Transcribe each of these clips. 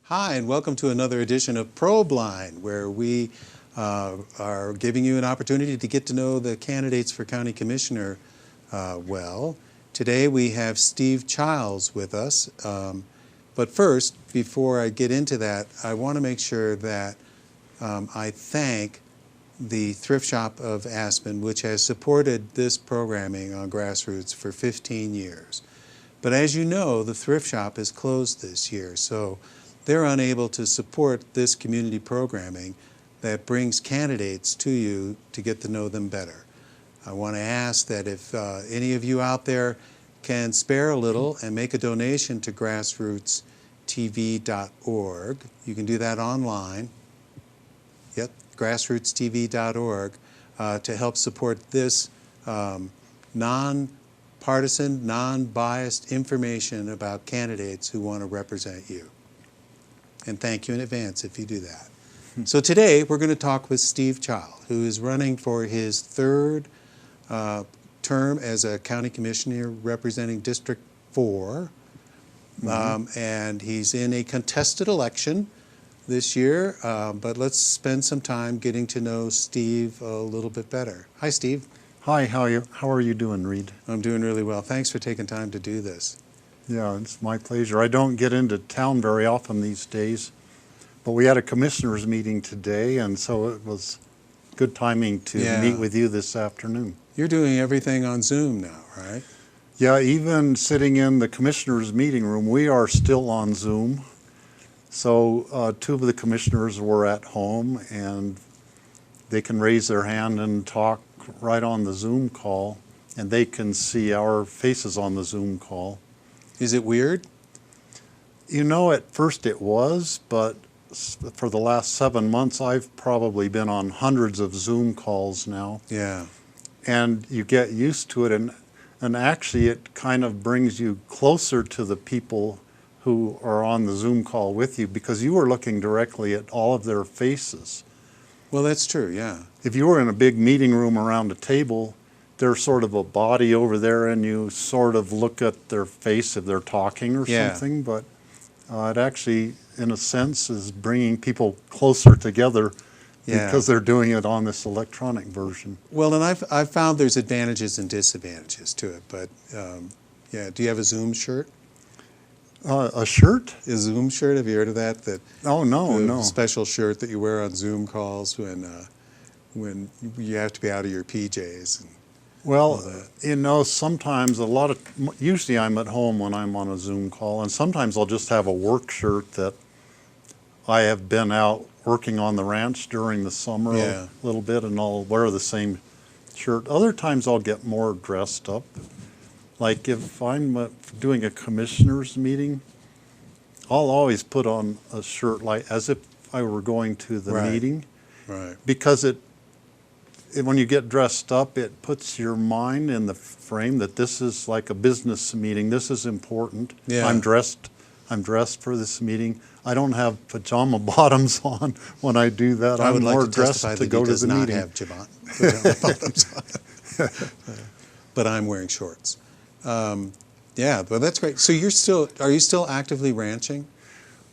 Hi, and welcome to another edition of Probeline, where we are giving you an opportunity to get to know the candidates for County Commissioner well. Today we have Steve Childs with us. But first, before I get into that, I want to make sure that I thank the Thrift Shop of Aspen, which has supported this programming on GrassRoots for 15 years. But as you know, the Thrift Shop is closed this year, so they're unable to support this community programming that brings candidates to you to get to know them better. I want to ask that if any of you out there can spare a little and make a donation to GrassRootsTV.org. You can do that online. Yep, GrassRootsTV.org to help support this non-partisan, non-biased information about candidates who want to represent you. And thank you in advance if you do that. So today we're going to talk with Steve Childs, who is running for his third term as a county commissioner representing District 4. And he's in a contested election this year, but let's spend some time getting to know Steve a little bit better. Hi, Steve. Hi, how are you doing, Reid? I'm doing really well. Thanks for taking time to do this. Yeah, it's my pleasure. I don't get into town very often these days, but we had a commissioners meeting today, and so it was good timing to meet with you this afternoon. You're doing everything on Zoom now, right? Yeah, even sitting in the commissioners meeting room, we are still on Zoom. So two of the commissioners were at home, and they can raise their hand and talk right on the Zoom call, and they can see our faces on the Zoom call. Is it weird? You know, at first it was, but for the last 7 months, I've probably been on hundreds of Zoom calls now. Yeah. And you get used to it, and actually it kind of brings you closer to the people who are on the Zoom call with you, because you are looking directly at all of their faces. Well, that's true, yeah. If you were in a big meeting room around a table, there's sort of a body over there, and you sort of look at their face if they're talking or something, but it actually, in a sense, is bringing people closer together because they're doing it on this electronic version. Well, and I've found there's advantages and disadvantages to it, but yeah, do you have a Zoom shirt? A shirt? A Zoom shirt? Have you heard of that? Oh, no, no. Special shirt that you wear on Zoom calls when you have to be out of your PJs. And well, you know, sometimes usually I'm at home when I'm on a Zoom call, and sometimes I'll just have a work shirt that I have been out working on the ranch during the summer a little bit, and I'll wear the same shirt. Other times I'll get more dressed up. Like if I'm doing a commissioners meeting, I'll always put on a shirt like as if I were going to the meeting. Right. Because when you get dressed up, it puts your mind in the frame that this is like a business meeting. This is important. Yeah. I'm dressed for this meeting. I don't have pajama bottoms on when I do that. I'm more dressed to go to the meeting. I would like to testify that he does not have pajama bottoms on. But I'm wearing shorts. Yeah, but that's great. So are you still actively ranching?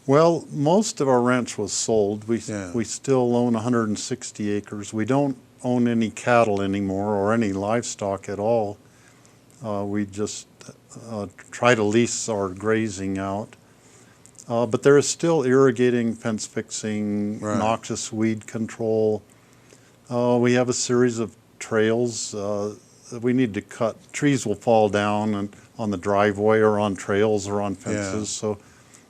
Well, most of our ranch was sold. We still own 160 acres. We don't own any cattle anymore or any livestock at all. We just try to lease our grazing out. But there is still irrigating, fence fixing, noxious weed control. We have a series of trails that we need to cut. Trees will fall down on the driveway or on trails or on fences. So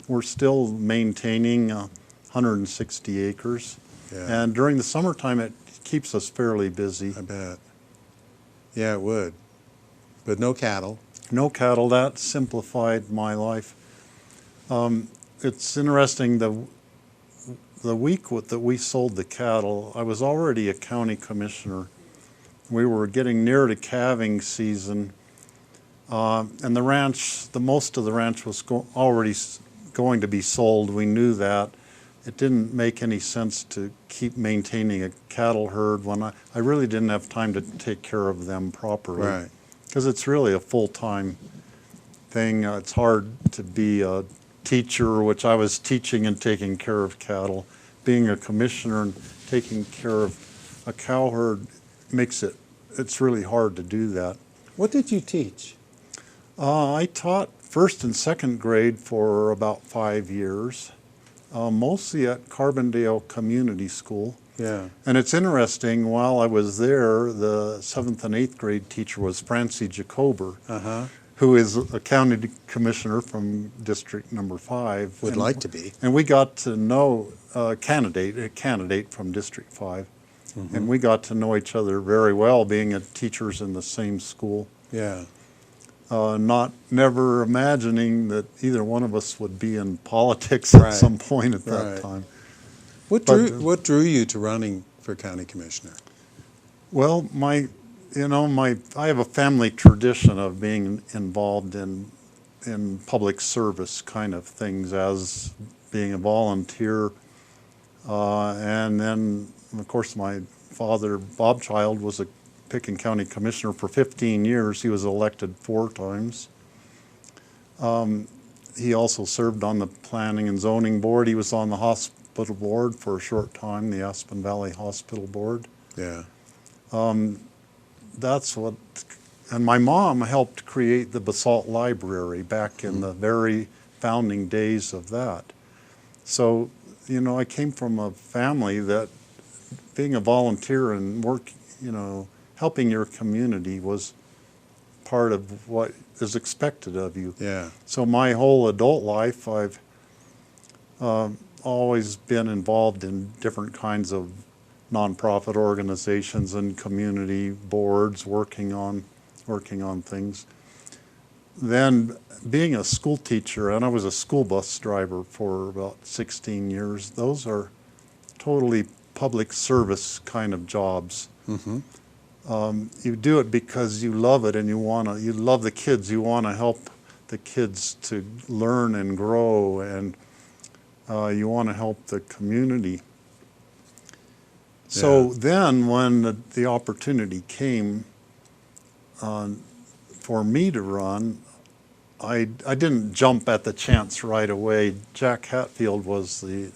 we're still maintaining 160 acres. Yeah. And during the summertime, it keeps us fairly busy. I bet. Yeah, it would. But no cattle. No cattle. That simplified my life. It's interesting, the week that we sold the cattle, I was already a county commissioner. We were getting near to calving season, and the ranch, most of the ranch was already going to be sold. We knew that. It didn't make any sense to keep maintaining a cattle herd when I really didn't have time to take care of them properly. Right. Because it's really a full-time thing. It's hard to be a teacher, which I was teaching and taking care of cattle, being a commissioner and taking care of a cow herd it's really hard to do that. What did you teach? I taught first and second grade for about 5 years, mostly at Carbondale Community School. Yeah. And it's interesting, while I was there, the 7th and 8th grade teacher was Francie Jacober, who is a county commissioner from District Number 5. Would like to be. And we got to know a candidate from District 5. And we got to know each other very well, being teachers in the same school. Yeah. Never imagining that either one of us would be in politics at some point at that time. What drew you to running for county commissioner? Well, I have a family tradition of being involved in public service kind of things, as being a volunteer, and then of course my father, Bob Child, was a Pitkin County Commissioner for 15 years. He was elected 4 times. He also served on the Planning and Zoning Board. He was on the hospital board for a short time, the Aspen Valley Hospital Board. Yeah. And my mom helped create the Basalt Library back in the very founding days of that. So, I came from a family that being a volunteer and helping your community was part of what is expected of you. Yeah. So my whole adult life, I've always been involved in different kinds of nonprofit organizations and community boards, working on things. Then being a school teacher, and I was a school bus driver for about 16 years, those are totally public service kind of jobs. You do it because you love it and you love the kids. You want to help the kids to learn and grow, and you want to help the community. So then when the opportunity came for me to run, I didn't jump at the chance right away. Jack Hatfield was the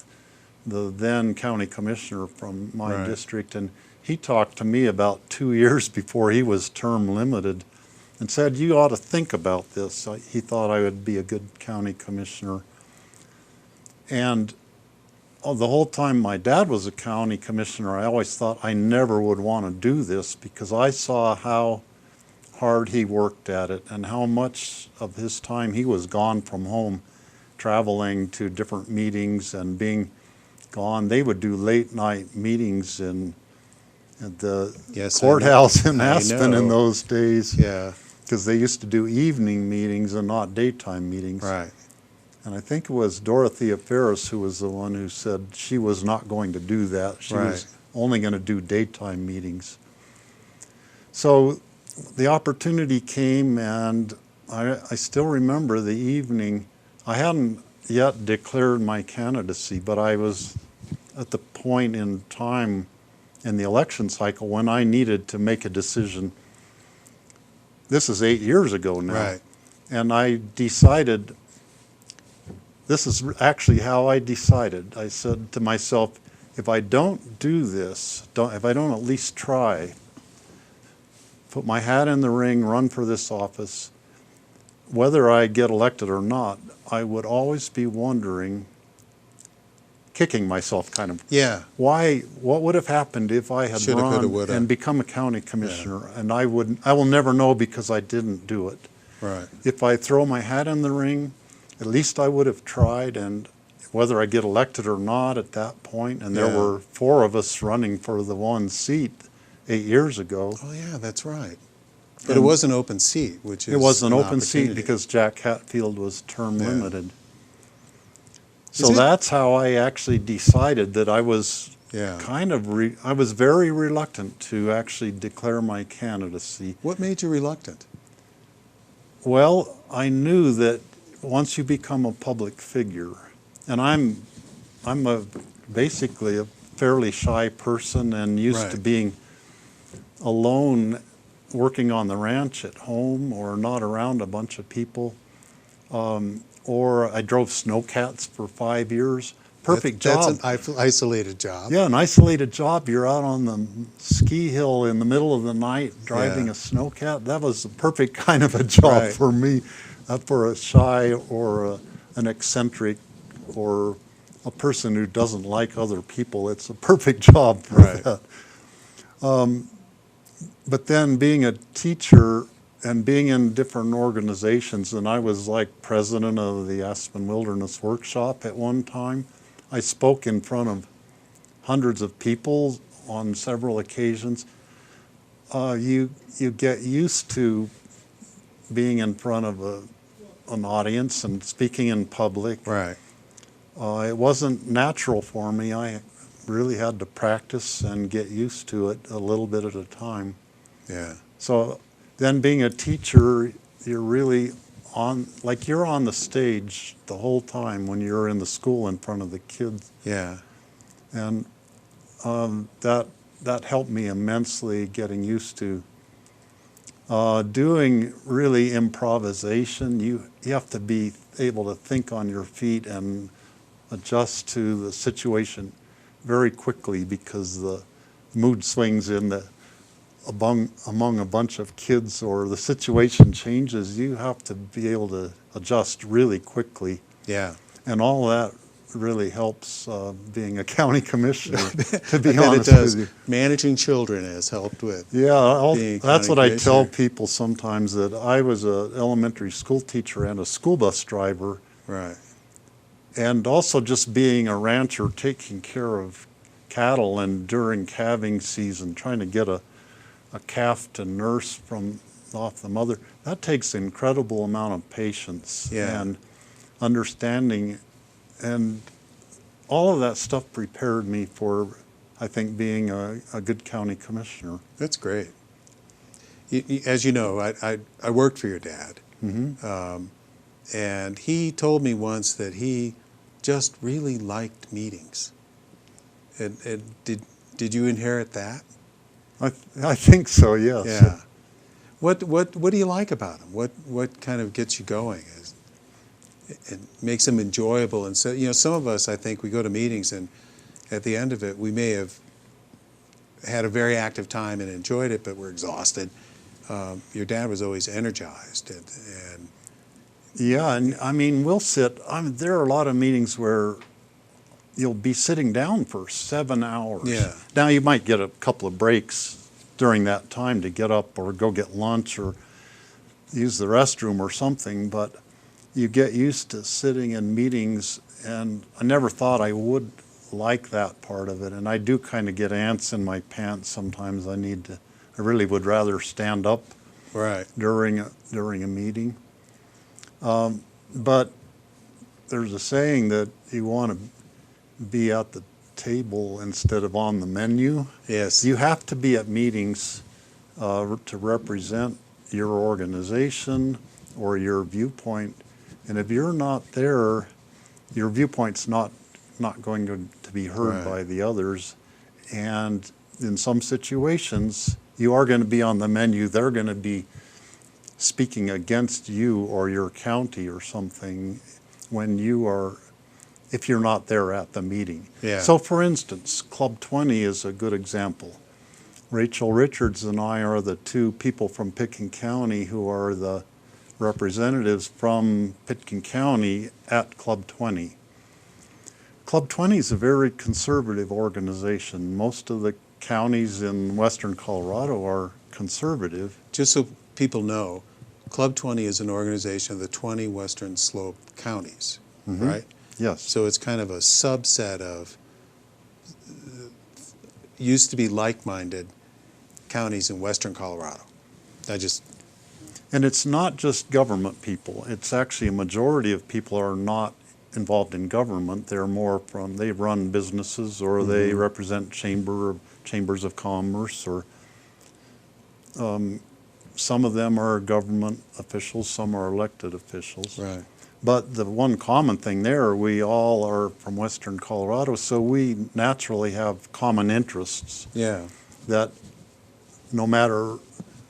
then county commissioner from my district, and he talked to me about 2 years before he was term limited and said, you ought to think about this. He thought I would be a good county commissioner. And the whole time my dad was a county commissioner, I always thought I never would want to do this, because I saw how hard he worked at it and how much of his time he was gone from home, traveling to different meetings and being gone. They would do late night meetings at the courthouse in Aspen in those days. Yeah. Because they used to do evening meetings and not daytime meetings. Right. And I think it was Dorothea Ferris who was the one who said she was not going to do that. She was only going to do daytime meetings. So the opportunity came, and I still remember the evening. I hadn't yet declared my candidacy, but I was at the point in time in the election cycle when I needed to make a decision. This is 8 years ago now. Right. And I decided, this is actually how I decided. I said to myself, if I don't do this, if I don't at least try, put my hat in the ring, run for this office, whether I get elected or not, I would always be wondering, kicking myself kind of. Yeah. What would have happened if I had Shoulda, coulda, run woulda. and become a county commissioner? And I will never know, because I didn't do it. Right. If I throw my hat in the ring, at least I would have tried, and whether I get elected or not at that point, and there were 4 of us running for the one seat 8 years ago. Oh yeah, that's right. But it was an open seat, which is it was an open opportunity. seat because Jack Hatfield was term limited. So that's how I actually decided that I was I was very reluctant to actually declare my candidacy. What made you reluctant? Well, I knew that once you become a public figure, and I'm basically a fairly shy person and used to being alone, working on the ranch at home or not around a bunch of people. or I drove snowcats for 5 years. Perfect job. That's an isolated job. Yeah, an isolated job. You're out on the ski hill in the middle of the night driving a snowcat. That was the perfect kind of a job for me. For a shy or an eccentric or a person who doesn't like other people, it's a perfect job for that. But then being a teacher and being in different organizations, and I was like president of the Aspen Wilderness Workshop at one time. I spoke in front of hundreds of people on several occasions. You get used to being in front of an audience and speaking in public. Right. It wasn't natural for me. I really had to practice and get used to it a little bit at a time. Yeah. So then being a teacher, you're really you're on the stage the whole time when you're in the school in front of the kids. Yeah. And that helped me immensely getting used to doing really improvisation. You have to be able to think on your feet and adjust to the situation very quickly because the mood swings among a bunch of kids or the situation changes. You have to be able to adjust really quickly. Yeah. And all that really helps being a county commissioner, to be I bet honest it does. with you. Managing children has helped with. Yeah, that's what I tell people sometimes, that I was an elementary school teacher and a school bus driver. Right. And also just being a rancher, taking care of cattle, and during calving season, trying to get a calf to nurse off the mother. That takes an incredible amount of patience and understanding. And all of that stuff prepared me for, I think, being a good county commissioner. That's great. As you know, I worked for your dad. Mm-hmm. And he told me once that he just really liked meetings. And did you inherit that? I think so, yes. Yeah. What do you like about him? What kind of gets you going? It makes them enjoyable. And so, some of us, I think, we go to meetings and at the end of it, we may have had a very active time and enjoyed it, but we're exhausted. Your dad was always energized. And yeah, and I mean, we'll sit. There are a lot of meetings where you'll be sitting down for 7 hours. Yeah. Now, you might get a couple of breaks during that time to get up or go get lunch or use the restroom or something, but you get used to sitting in meetings, and I never thought I would like that part of it. And I do kind of get ants in my pants sometimes. I really would rather stand up during a meeting. But there's a saying that you want to be at the table instead of on the menu. yes. You have to be at meetings to represent your organization or your viewpoint. And if you're not there, your viewpoint's not going to be heard by the others. And in some situations, you are going to be on the menu. They're going to be speaking against you or your county or something if you're not there at the meeting. Yeah. So for instance, Club 20 is a good example. Rachel Richards and I are the two people from Pitkin County who are the representatives from Pitkin County at Club 20. Club 20 is a very conservative organization. Most of the counties in western Colorado are conservative. Just so people know, Club 20 is an organization of the 20 Western Slope counties, right? Yes. So it's kind of a subset of used to be like-minded counties in western Colorado. And it's not just government people. It's actually a majority of people are not involved in government. They're more they run businesses or they represent chambers of commerce, or some of them are government officials, some are elected officials. Right. But the one common thing there, we all are from western Colorado, so we naturally have common interests. Yeah. That no matter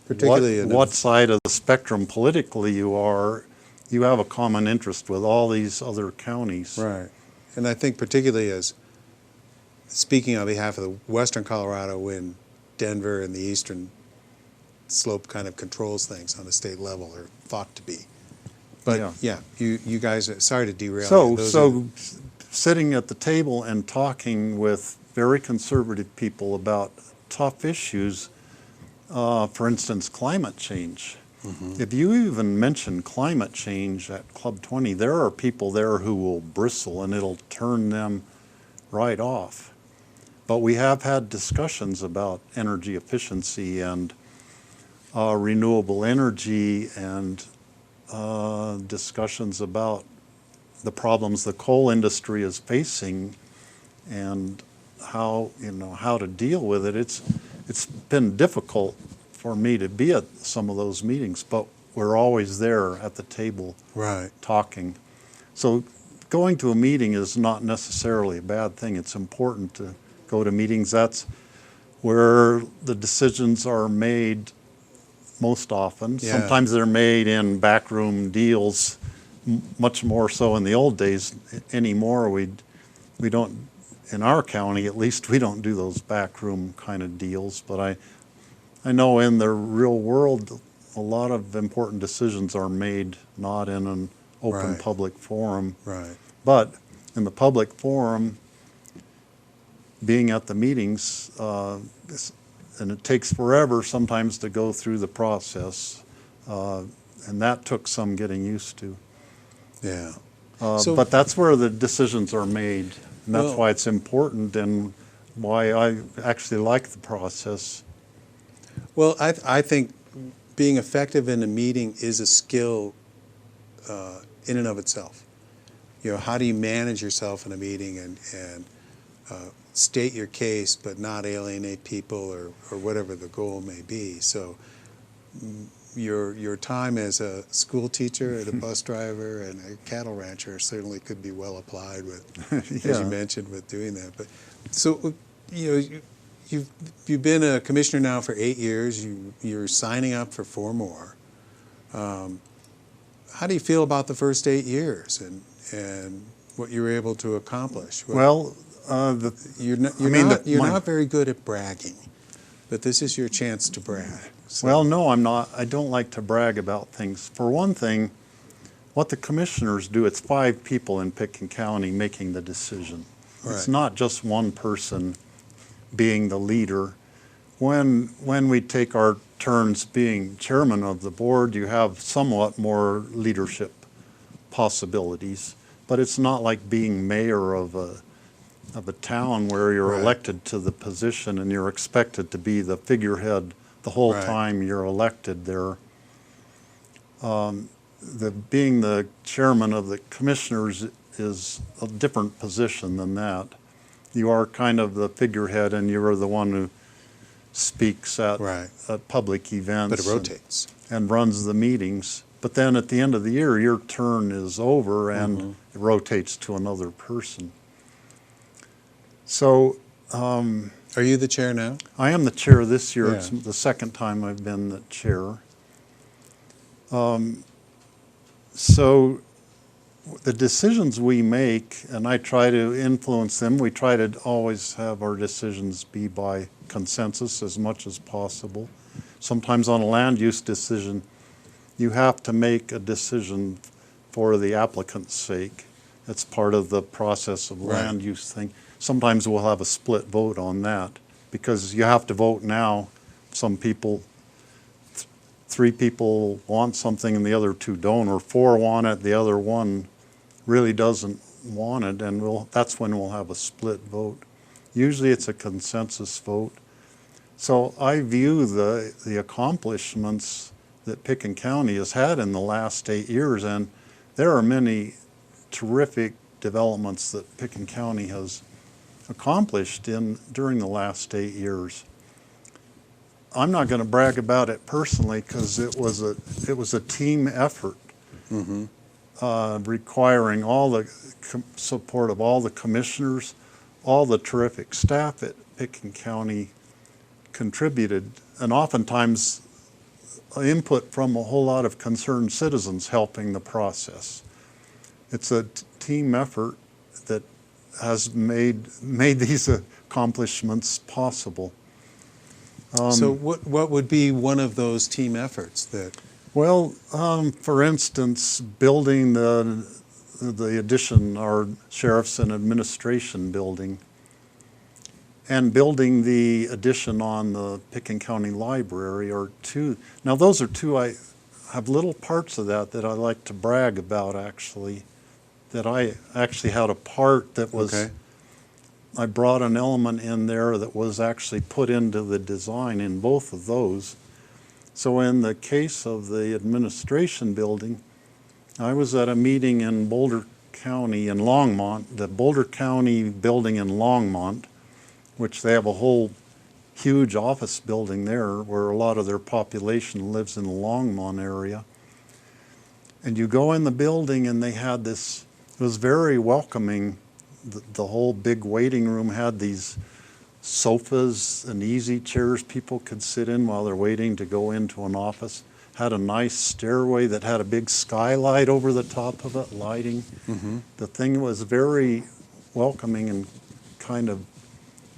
Particularly what side of the spectrum politically you are, you have a common interest with all these other counties. Right. And I think particularly as speaking on behalf of the Western Colorado, when Denver and the Eastern Slope kind of controls things on a state level, or thought to be. But yeah, you guys, sorry to derail. So sitting at the table and talking with very conservative people about tough issues, for instance, climate change. Mm-hmm. If you even mention climate change at Club 20, there are people there who will bristle and it'll turn them right off. But we have had discussions about energy efficiency and renewable energy, and discussions about the problems the coal industry is facing and how to deal with it. It's been difficult for me to be at some of those meetings, but we're always there at the table, right, talking. So going to a meeting is not necessarily a bad thing. It's important to go to meetings. That's where the decisions are made most often. Yeah. Sometimes they're made in backroom deals, much more so in the old days. Anymore, we don't, in our county at least, we don't do those backroom kind of deals. But I know in the real world, a lot of important decisions are made not in an open right, public forum. Right. But in the public forum, being at the meetings, and it takes forever sometimes to go through the process, and that took some getting used to. Yeah. But that's where the decisions are made, and that's why it's important and why I actually like the process. Well, I think being effective in a meeting is a skill in and of itself. How do you manage yourself in a meeting and state your case but not alienate people or whatever the goal may be. So your time as a school teacher and a bus driver and a cattle rancher certainly could be well applied with, as you mentioned, with doing that. But so you've been a commissioner now for 8 years. You're signing up for 4 more. How do you feel about the first 8 years and what you were able to accomplish? You're not very good at bragging, but this is your chance to brag. So. Well, no, I'm not. I don't like to brag about things. For one thing, what the commissioners do, it's 5 people in Pitkin County making the decision. Right. It's not just one person being the leader. When we take our turns being chairman of the board, you have somewhat more leadership possibilities, but it's not like being mayor of a town where you're right, elected to the position and you're expected to be the figurehead the whole right, time you're elected there. Being the chairman of the commissioners is a different position than that. You are kind of the figurehead and you're the one who speaks at, right, at public events. But it rotates. And runs the meetings. But then at the end of the year, your turn is over and it rotates to another person. So, are you the chair now? I am the chair this year. Yeah. It's the second time I've been the chair. So the decisions we make, and I try to influence them, we try to always have our decisions be by consensus as much as possible. Sometimes on a land use decision, you have to make a decision for the applicant's sake. That's part of the process of land use thing. Sometimes we'll have a split vote on that because you have to vote now. Some people, 3 people want something and the other 2 don't, or 4 want it, the other 1 really doesn't want it, and that's when we'll have a split vote. Usually it's a consensus vote. So I view the accomplishments that Pitkin County has had in the last 8 years, and there are many terrific developments that Pitkin County has accomplished during the last 8 years. I'm not going to brag about it personally because it was a team effort, requiring all the support of all the commissioners, all the terrific staff at Pitkin County contributed, and oftentimes input from a whole lot of concerned citizens helping the process. It's a team effort that has made these accomplishments possible. So what would be one of those team efforts that? Well, for instance, building the addition, our Sheriff's and Administration building, and building the addition on the Pitkin County Library are two. Now those are two, I have little parts of that I like to brag about actually, that I actually had a part that was, okay. I brought an element in there that was actually put into the design in both of those. So in the case of the administration building, I was at a meeting in Boulder County in Longmont, the Boulder County building in Longmont, which they have a whole huge office building there where a lot of their population lives in the Longmont area. And you go in the building and they had this, it was very welcoming. The whole big waiting room had these sofas and easy chairs people could sit in while they're waiting to go into an office. Had a nice stairway that had a big skylight over the top of it, lighting. Mm-hmm. The thing was very welcoming and kind of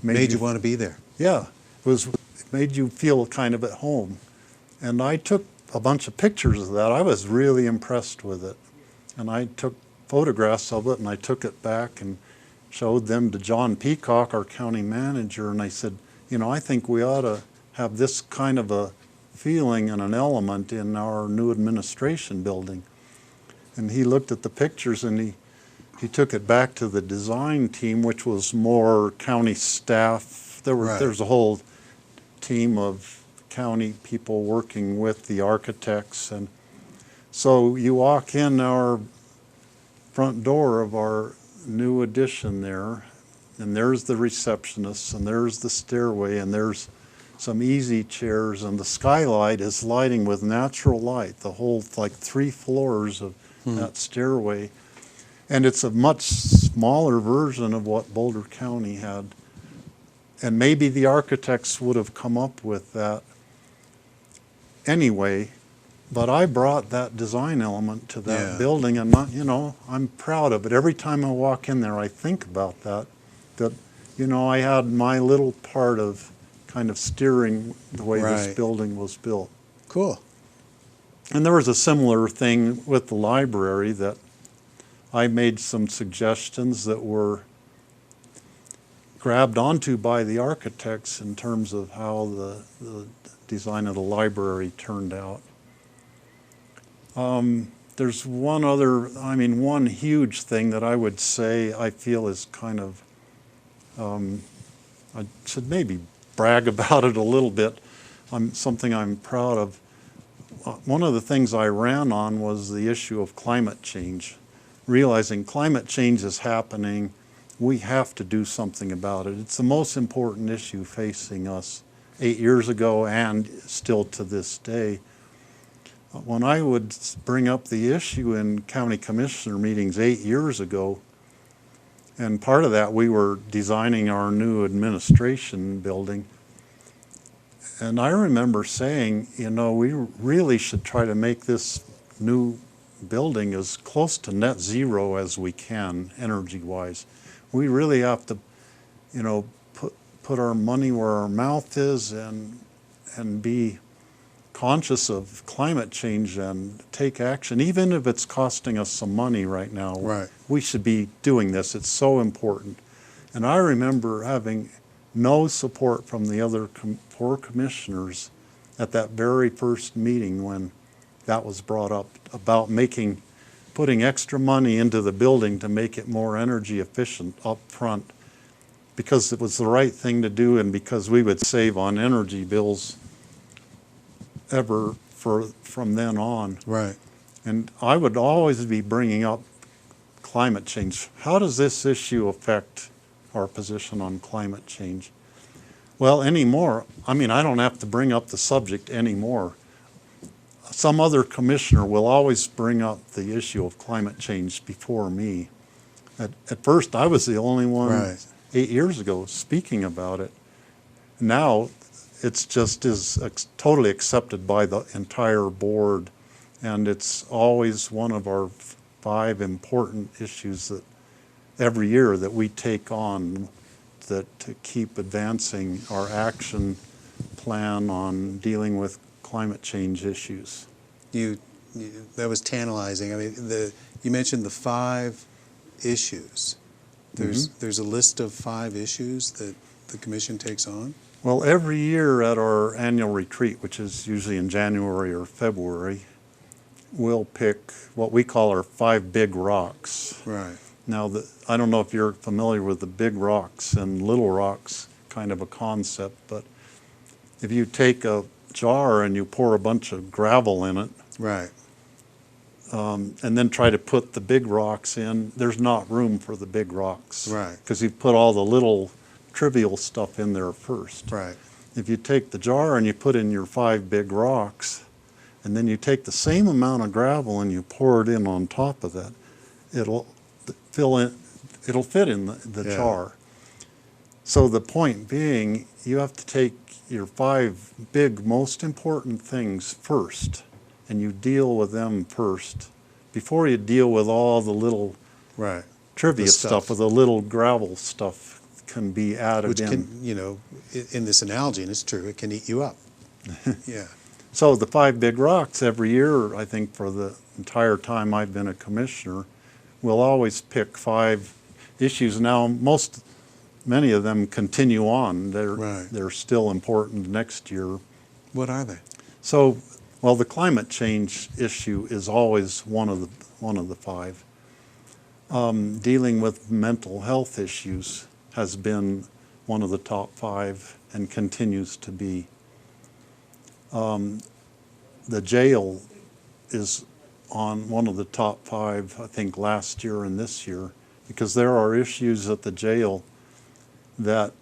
made you want to be there. Yeah, it made you feel kind of at home. And I took a bunch of pictures of that. I was really impressed with it. And I took photographs of it and I took it back and showed them to John Peacock, our county manager, and I said, you know, I think we ought to have this kind of a feeling and an element in our new administration building. And he looked at the pictures and he took it back to the design team, which was more county staff. There's a whole team of county people working with the architects. And so you walk in our front door of our new addition there, and there's the receptionist, and there's the stairway, and there's some easy chairs, and the skylight is lighting with natural light, the whole, like 3 floors of that stairway. And it's a much smaller version of what Boulder County had. And maybe the architects would have come up with that anyway, but I brought that design element to that building, and you know, I'm proud of it. Every time I walk in there, I think about that, you know, I had my little part of kind of steering the way this building was built. Cool. And there was a similar thing with the library that I made some suggestions that were grabbed onto by the architects in terms of how the design of the library turned out. There's one other, one huge thing that I would say I feel is kind of, I should maybe brag about it a little bit, something I'm proud of. One of the things I ran on was the issue of climate change. Realizing climate change is happening, we have to do something about it. It's the most important issue facing us 8 years ago and still to this day. When I would bring up the issue in county commissioner meetings 8 years ago, and part of that we were designing our new administration building, and I remember saying, you know, we really should try to make this new building as close to net zero as we can, energy-wise. We really have to, you know, put our money where our mouth is and be conscious of climate change and take action, even if it's costing us some money right now. Right. We should be doing this. It's so important. And I remember having no support from the other 4 commissioners at that very first meeting when that was brought up about putting extra money into the building to make it more energy efficient up front, because it was the right thing to do and because we would save on energy bills from then on. Right. And I would always be bringing up climate change. How does this issue affect our position on climate change? Well, anymore, I don't have to bring up the subject anymore. Some other commissioner will always bring up the issue of climate change before me. At first, I was the only one 8 years ago speaking about it. Now, it's just totally accepted by the entire board, and it's always one of our 5 important issues that every year that we take on to keep advancing our action plan on dealing with climate change issues. That was tantalizing. I mean, you mentioned the 5 issues. There's a list of 5 issues that the commission takes on? Well, every year at our annual retreat, which is usually in January or February, we'll pick what we call our 5 big rocks. Right. Now, I don't know if you're familiar with the big rocks and little rocks kind of a concept, but if you take a jar and you pour a bunch of gravel in it, right, and then try to put the big rocks in, there's not room for the big rocks. Right. Because you've put all the little trivial stuff in there first. Right. If you take the jar and you put in your 5 big rocks, and then you take the same amount of gravel and you pour it in on top of that, it'll fit in the jar. So the point being, you have to take your 5 big, most important things first, and you deal with them first before you deal with all the little trivia stuff, with the little gravel stuff can be added which in. Can, in this analogy, and it's true, it can eat you up. Yeah. So the 5 big rocks every year, I think for the entire time I've been a commissioner, we'll always pick 5 issues. Now, many of them continue on. They're still important next year. What are they? So, well, the climate change issue is always one of the 5. Dealing with mental health issues has been one of the top 5 and continues to be. The jail is on one of the top 5, I think, last year and this year, because there are issues at the jail that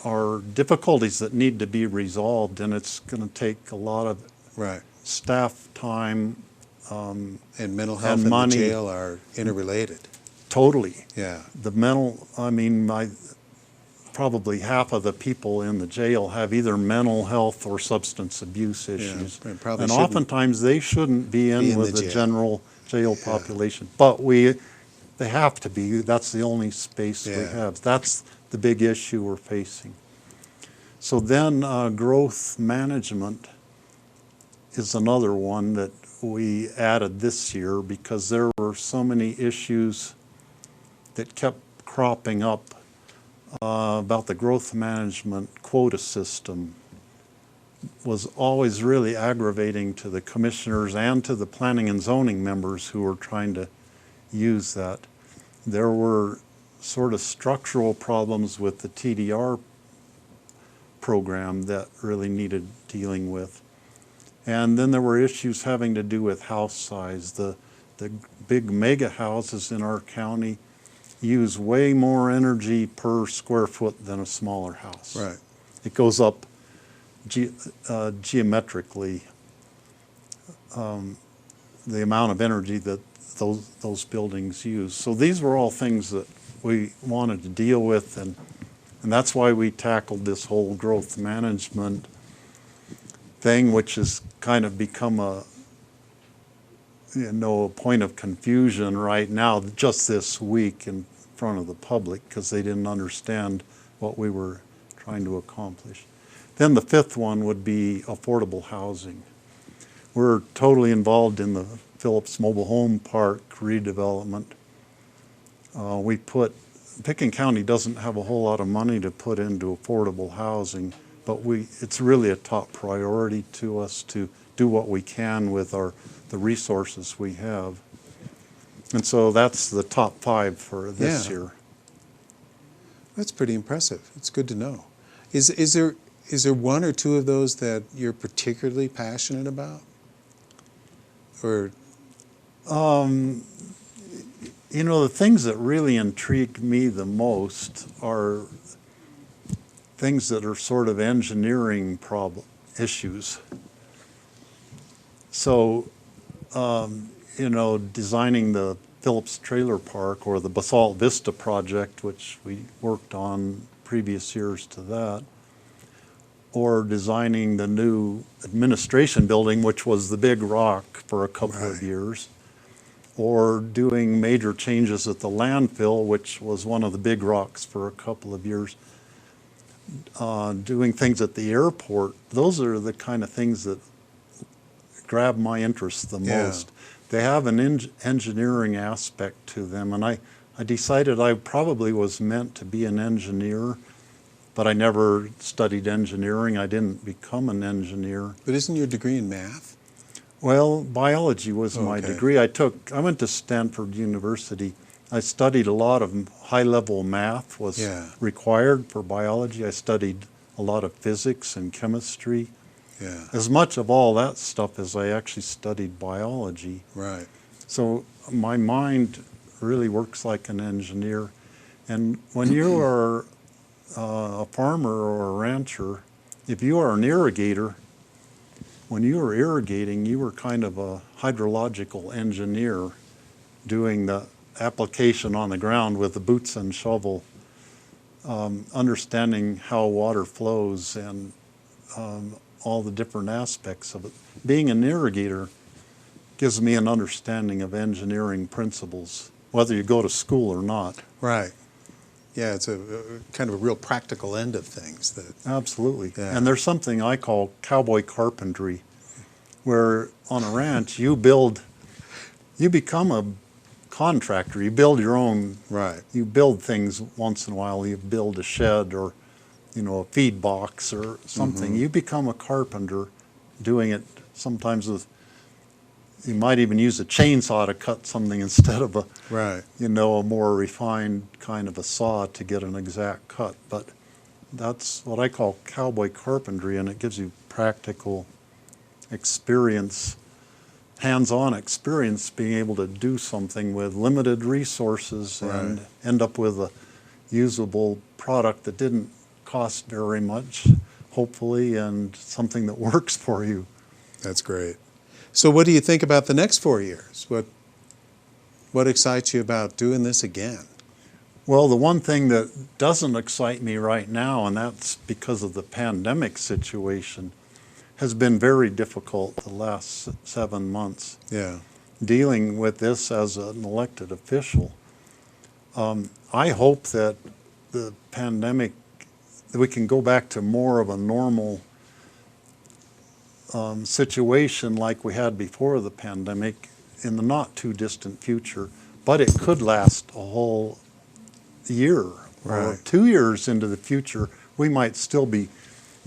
are difficulties that need to be resolved, and it's going to take a lot of staff time and mental health and money. The jail are interrelated. Totally. Yeah. The mental, probably half of the people in the jail have either mental health or substance abuse issues. Yeah, and oftentimes they shouldn't be in with the general jail population. But they have to be. That's the only space we have. That's the big issue we're facing. So then growth management is another one that we added this year because there were so many issues that kept cropping up about the growth management quota system. Was always really aggravating to the commissioners and to the planning and zoning members who were trying to use that. There were sort of structural problems with the TDR program that really needed dealing with. And then there were issues having to do with house size. The big mega houses in our county use way more energy per square foot than a smaller house. Right. It goes up geometrically, the amount of energy that those buildings use. So these were all things that we wanted to deal with, and that's why we tackled this whole growth management thing, which has kind of become a point of confusion right now, just this week in front of the public, because they didn't understand what we were trying to accomplish. Then the 5th one would be affordable housing. We're totally involved in the Phillips Mobile Home Park redevelopment. Pitkin County doesn't have a whole lot of money to put into affordable housing, but it's really a top priority to us to do what we can with the resources we have. And so that's the top 5 for this year. That's pretty impressive. It's good to know. Is there one or two of those that you're particularly passionate about? Or the things that really intrigue me the most are things that are sort of engineering issues. So, designing the Phillips Trailer Park or the Basalt Vista project, which we worked on previous years to that, or designing the new administration building, which was the big rock for a couple of years, or doing major changes at the landfill, which was one of the big rocks for a couple of years, doing things at the airport. Those are the kind of things that grab my interest the most. They have an engineering aspect to them, and I decided I probably was meant to be an engineer, but I never studied engineering. I didn't become an engineer. But isn't your degree in math? Well, biology was my degree. I went to Stanford University. I studied a lot of high-level math was required for biology. I studied a lot of physics and chemistry. Yeah. As much of all that stuff as I actually studied biology. Right. So my mind really works like an engineer. And when you are a farmer or a rancher, if you are an irrigator, when you were irrigating, you were kind of a hydrological engineer doing the application on the ground with the boots and shovel, understanding how water flows and all the different aspects of it. Being an irrigator gives me an understanding of engineering principles, whether you go to school or not. Right. Yeah, it's a kind of a real practical end of things. Absolutely. Yeah. And there's something I call cowboy carpentry, where on a ranch you become a contractor. You build your own. Right. You build things once in a while. You build a shed or, a feed box or something. You become a carpenter, doing it sometimes with. You might even use a chainsaw to cut something instead of a more refined kind of a saw to get an exact cut. But that's what I call cowboy carpentry, and it gives you practical experience, hands-on experience, being able to do something with limited resources and end up with a usable product that didn't cost very much, hopefully, and something that works for you. That's great. So what do you think about the next 4 years? What excites you about doing this again? Well, the one thing that doesn't excite me right now, and that's because of the pandemic situation, has been very difficult the last 7 months. Yeah. Dealing with this as an elected official. I hope that the pandemic, that we can go back to more of a normal situation like we had before the pandemic in the not too distant future, but it could last a whole year or 2 years into the future. We might still be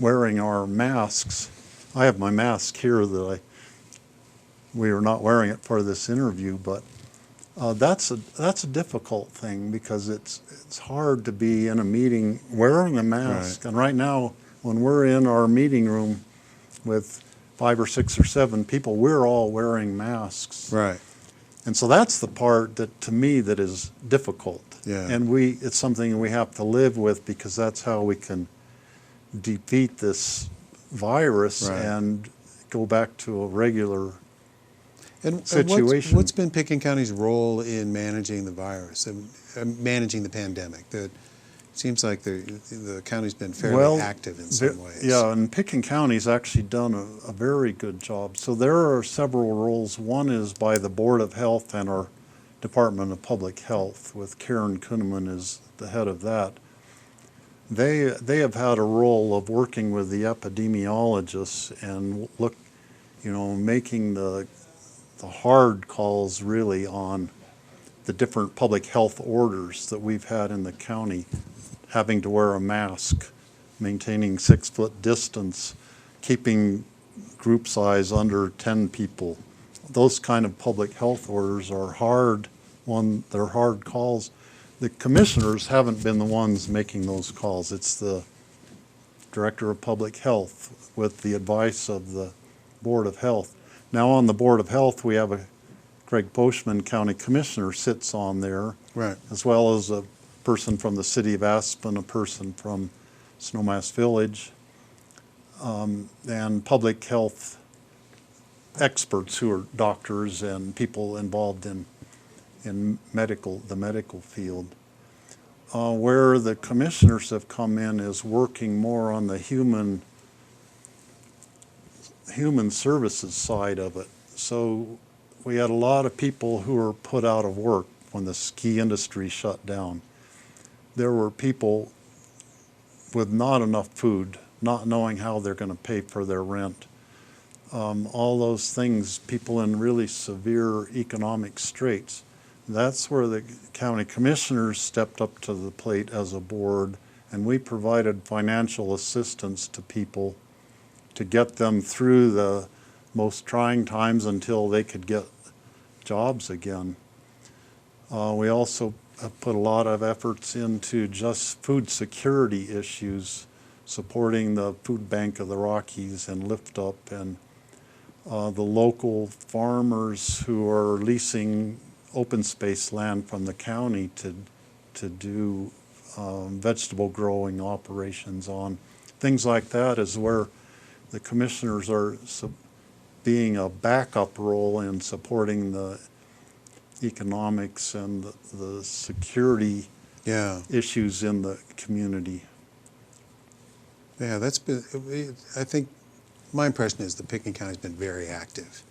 wearing our masks. I have my mask here that we are not wearing it for this interview, but that's a difficult thing because it's hard to be in a meeting wearing a mask. And right now, when we're in our meeting room with 5 or 6 or 7 people, we're all wearing masks. Right. And so that's the part that, to me, that is difficult. Yeah. And it's something we have to live with because that's how we can defeat this virus and go back to a regular situation. What's been Pitkin County's role in managing the virus and managing the pandemic? It seems like the county's been fairly active in some ways. Yeah, and Pitkin County's actually done a very good job. So there are several roles. One is by the Board of Health and our Department of Public Health, with Karen Kuhneman as the head of that. They have had a role of working with the epidemiologists and making the hard calls really on the different public health orders that we've had in the county. Having to wear a mask, maintaining 6-foot distance, keeping group size under 10 people. Those kind of public health orders are hard. They're hard calls. The commissioners haven't been the ones making those calls. It's the Director of Public Health with the advice of the Board of Health. Now on the Board of Health, we have Greg Boschman, County Commissioner, sits on there, as well as a person from the city of Aspen, a person from Snowmass Village, and public health experts who are doctors and people involved in the medical field. Where the commissioners have come in is working more on the human human services side of it. So we had a lot of people who were put out of work when the ski industry shut down. There were people with not enough food, not knowing how they're going to pay for their rent. All those things, people in really severe economic straits. That's where the county commissioners stepped up to the plate as a board, and we provided financial assistance to people to get them through the most trying times until they could get jobs again. We also have put a lot of efforts into just food security issues, supporting the Food Bank of the Rockies and Lift Up, and the local farmers who are leasing open space land from the county to do vegetable growing operations on. Things like that is where the commissioners are being a backup role in supporting the economics and the security issues in the community. Yeah, that's been, I think, my impression is that Pitkin County's been very active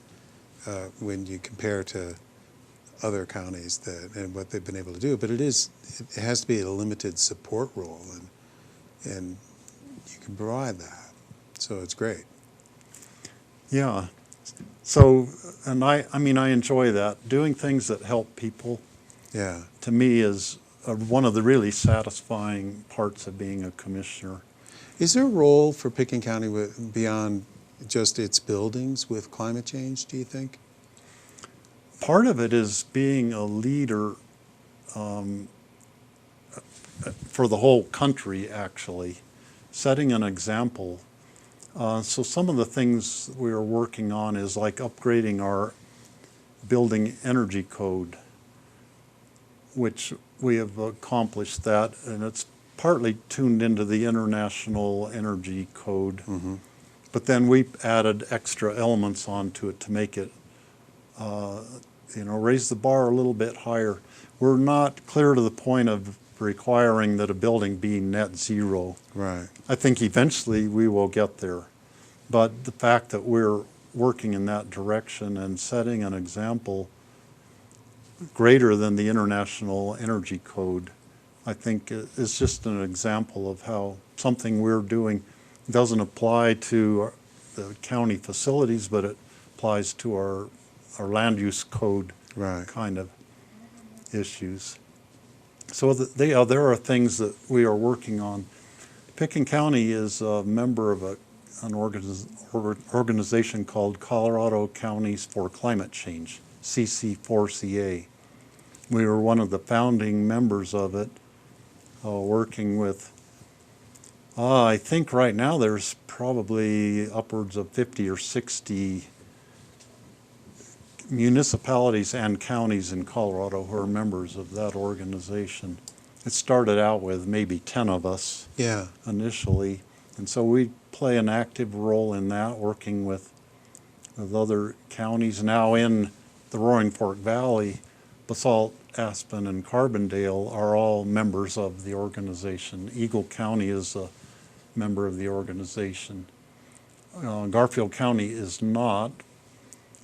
when you compare to other counties and what they've been able to do. But it has to be a limited support role, and you can provide that. So it's great. Yeah. So, and I mean, I enjoy that. Doing things that help people, to me, is one of the really satisfying parts of being a commissioner. Is there a role for Pitkin County beyond just its buildings with climate change, do you think? Part of it is being a leader for the whole country, actually, setting an example. So some of the things we are working on is like upgrading our building energy code, which we have accomplished that, and it's partly tuned into the International Energy Code. Mm-hmm. But then we added extra elements onto it to make it, raise the bar a little bit higher. We're not clear to the point of requiring that a building be net zero. Right. I think eventually we will get there. But the fact that we're working in that direction and setting an example greater than the International Energy Code, I think is just an example of how something we're doing doesn't apply to the county facilities, but it applies to our land use code kind of issues. So there are things that we are working on. Pitkin County is a member of an organization called Colorado Counties for Climate Change, CC4CA. We were one of the founding members of it, working with, I think right now there's probably upwards of 50 or 60 municipalities and counties in Colorado who are members of that organization. It started out with maybe 10 of us initially, and so we play an active role in that, working with other counties. Now in the Roaring Fork Valley, Basalt, Aspen, and Carbondale are all members of the organization. Eagle County is a member of the organization. Garfield County is not.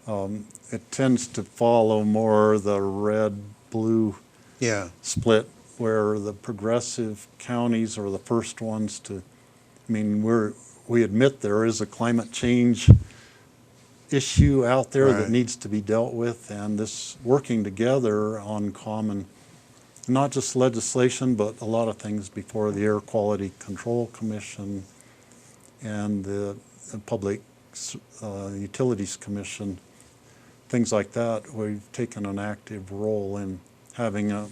It tends to follow more the red-blue split, where the progressive counties are the first ones to, we admit there is a climate change issue out there that needs to be dealt with, and this working together on common, not just legislation, but a lot of things before the Air Quality Control Commission and the Public Utilities Commission, things like that. We've taken an active role in having a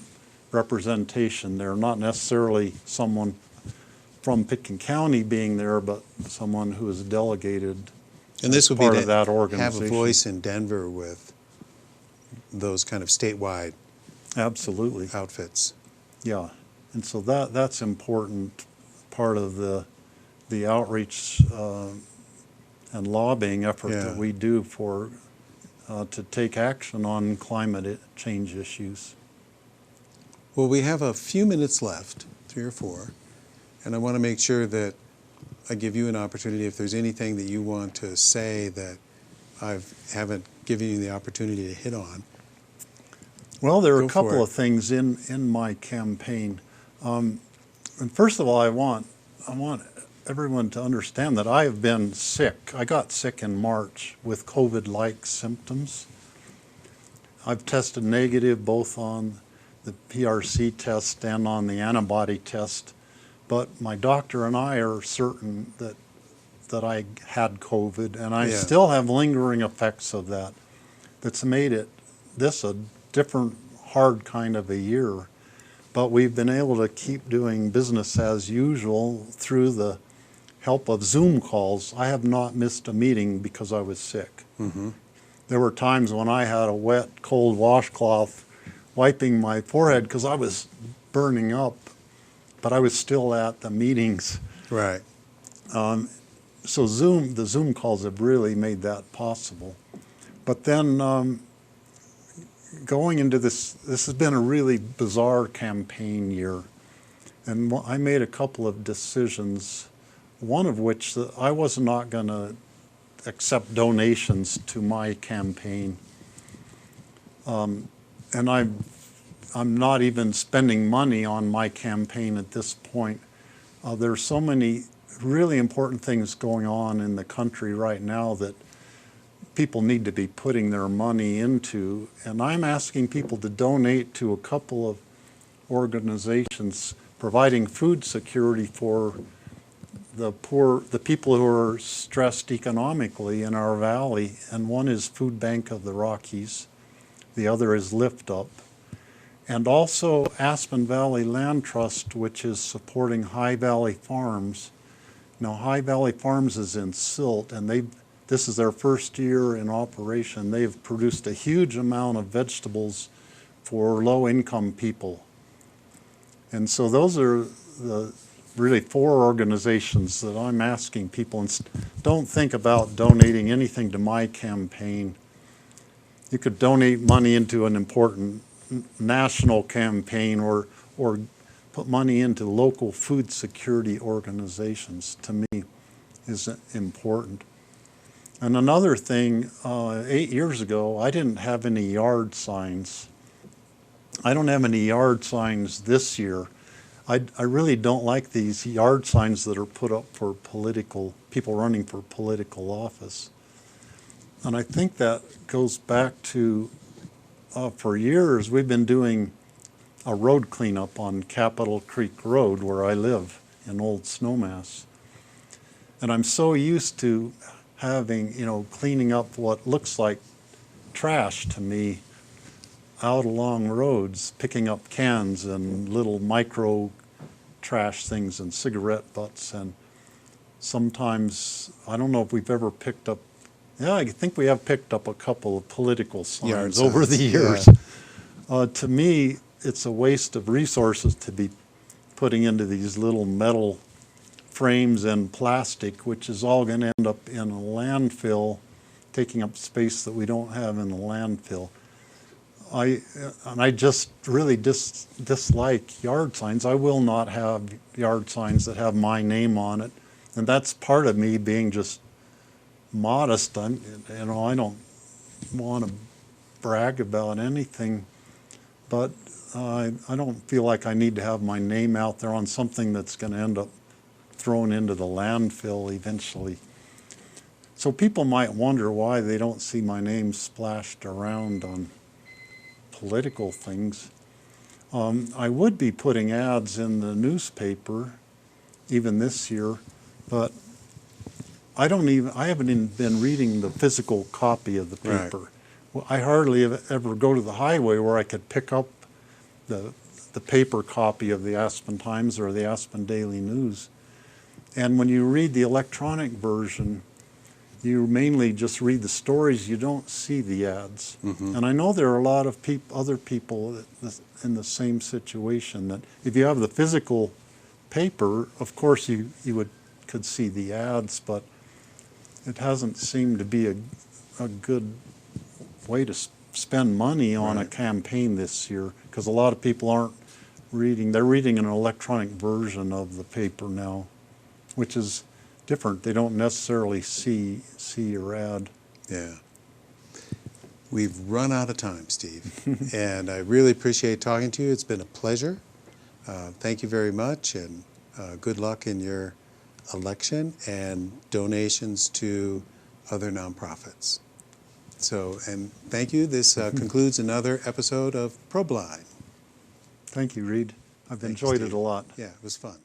representation there, not necessarily someone from Pitkin County being there, but someone who is delegated. And this would part be of that organization. Have a voice in Denver with those kind of statewide outfits. Yeah, and so that's important part of the outreach and lobbying effort that we do for to take action on climate change issues. Well, we have a few minutes left, 3 or 4, and I want to make sure that I give you an opportunity if there's anything that you want to say that I haven't given you the opportunity to hit on. Well, there are Go a couple for it. of things in my campaign. And first of all, I want everyone to understand that I have been sick. I got sick in March with COVID-like symptoms. I've tested negative both on the PRC test and on the antibody test, but my doctor and I are certain that I had COVID, and I still have lingering effects of that. That's made this a different, hard kind of a year. But we've been able to keep doing business as usual through the help of Zoom calls. I have not missed a meeting because I was sick. Mm-hmm. There were times when I had a wet, cold washcloth wiping my forehead because I was burning up, but I was still at the meetings. Right. So the Zoom calls have really made that possible. But then going into this has been a really bizarre campaign year. And I made a couple of decisions, one of which that I was not going to accept donations to my campaign. And I'm not even spending money on my campaign at this point. There's so many really important things going on in the country right now that people need to be putting their money into, and I'm asking people to donate to a couple of organizations providing food security for the poor, the people who are stressed economically in our valley, and one is Food Bank of the Rockies, the other is Lift Up, and also Aspen Valley Land Trust, which is supporting High Valley Farms. Now, High Valley Farms is in Silt, and this is their first year in operation. They've produced a huge amount of vegetables for low-income people. And so those are the really 4 organizations that I'm asking people. And don't think about donating anything to my campaign. You could donate money into an important national campaign or put money into local food security organizations. To me, is important. And another thing, 8 years ago, I didn't have any yard signs. I don't have any yard signs this year. I really don't like these yard signs that are put up for people running for political office. And I think that goes back to, for years, we've been doing a road cleanup on Capitol Creek Road where I live in Old Snowmass. And I'm so used to having, cleaning up what looks like trash to me out along roads, picking up cans and little micro trash things and cigarette butts. And sometimes, I don't know if we've ever picked up, I think we have picked up a couple of political signs over the years. Yeah. To me, it's a waste of resources to be putting into these little metal frames and plastic, which is all going to end up in a landfill, taking up space that we don't have in the landfill. I just really dislike yard signs. I will not have yard signs that have my name on it, and that's part of me being just modest. I don't want to brag about anything, but I don't feel like I need to have my name out there on something that's going to end up thrown into the landfill eventually. So people might wonder why they don't see my name splashed around on political things. I would be putting ads in the newspaper even this year, but I haven't even been reading the physical copy of the paper. Right. Well, I hardly ever go to the highway where I could pick up the paper copy of the Aspen Times or the Aspen Daily News. And when you read the electronic version, you mainly just read the stories, you don't see the ads. Mm-hmm. And I know there are a lot of other people in the same situation, that if you have the physical paper, of course you could see the ads, but it hasn't seemed to be a good way to spend money on a campaign this year, because a lot of people aren't reading. They're reading an electronic version of the paper now, which is, different. They don't necessarily see your ad. Yeah. We've run out of time, Steve, and I really appreciate talking to you. It's been a pleasure. Thank you very much, and good luck in your election and donations to other nonprofits. So, and thank you. This concludes another episode of Probeline. Thank you, Reid. I've enjoyed it a lot. Yeah, it was fun.